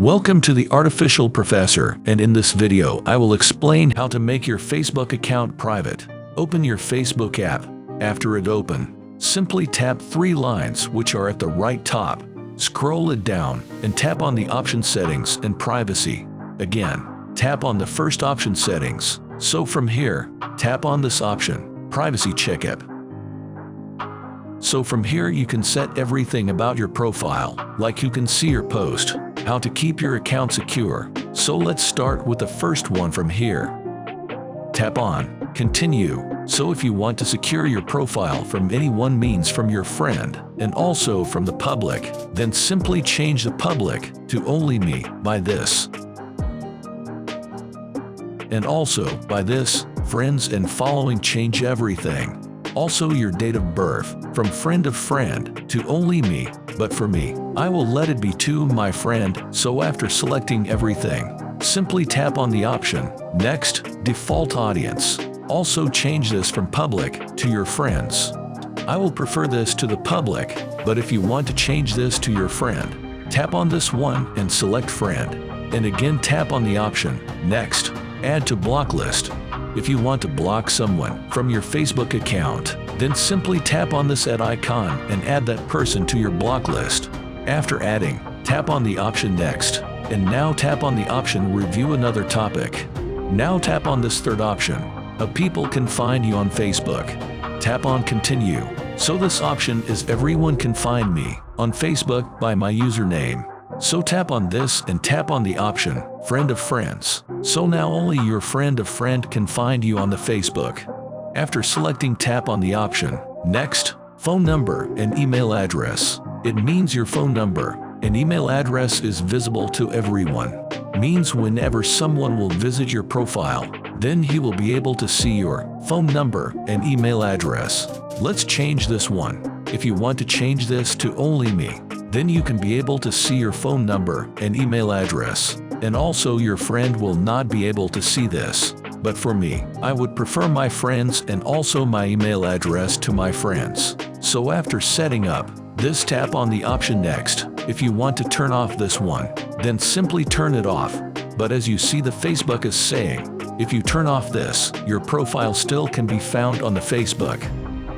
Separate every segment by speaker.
Speaker 1: Welcome to the Artificial Professor, and in this video I will explain how to make your Facebook account private. Open your Facebook app. After it open, simply tap three lines which are at the right top. Scroll it down and tap on the option Settings and Privacy. Again, tap on the first option Settings. So from here, tap on this option, Privacy Checkup. So from here you can set everything about your profile, like you can see your post, how to keep your account secure. So let's start with the first one from here. Tap on Continue. So if you want to secure your profile from any one means from your friend and also from the public, then simply change the public to only me by this. And also by this, friends and following change everything. Also your date of birth, from friend of friend to only me, but for me, I will let it be to my friend. So after selecting everything, simply tap on the option, Next, Default Audience. Also change this from public to your friends. I will prefer this to the public, but if you want to change this to your friend, tap on this one and select friend. And again tap on the option, Next, Add to Block List. If you want to block someone from your Facebook account, then simply tap on this add icon and add that person to your block list. After adding, tap on the option Next, and now tap on the option Review Another Topic. Now tap on this third option, How People Can Find You on Facebook. Tap on Continue. So this option is everyone can find me on Facebook by my username. So tap on this and tap on the option, Friend of Friends. So now only your friend of friend can find you on the Facebook. After selecting, tap on the option, Next, Phone Number and Email Address. It means your phone number and email address is visible to everyone. Means whenever someone will visit your profile, then he will be able to see your phone number and email address. Let's change this one. If you want to change this to only me, then you can be able to see your phone number and email address, and also your friend will not be able to see this. But for me, I would prefer my friends and also my email address to my friends. So after setting up this, tap on the option Next. If you want to turn off this one, then simply turn it off. But as you see, the Facebook is saying, if you turn off this, your profile still can be found on the Facebook.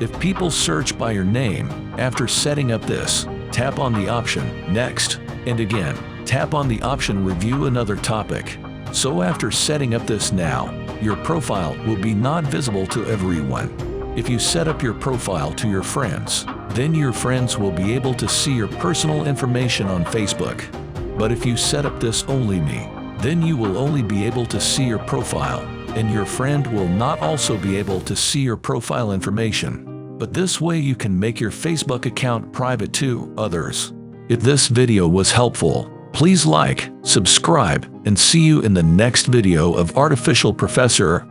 Speaker 1: If people search by your name, after setting up this, tap on the option Next, and again, tap on the option Review Another Topic. So after setting up this now, your profile will be not visible to everyone. If you set up your profile to your friends, then your friends will be able to see your personal information on Facebook. But if you set up this only me, then you will only be able to see your profile, and your friend will not also be able to see your profile information. But this way you can make your Facebook account private to others. If this video was helpful, please like, subscribe, and see you in the next video of Artificial Professor.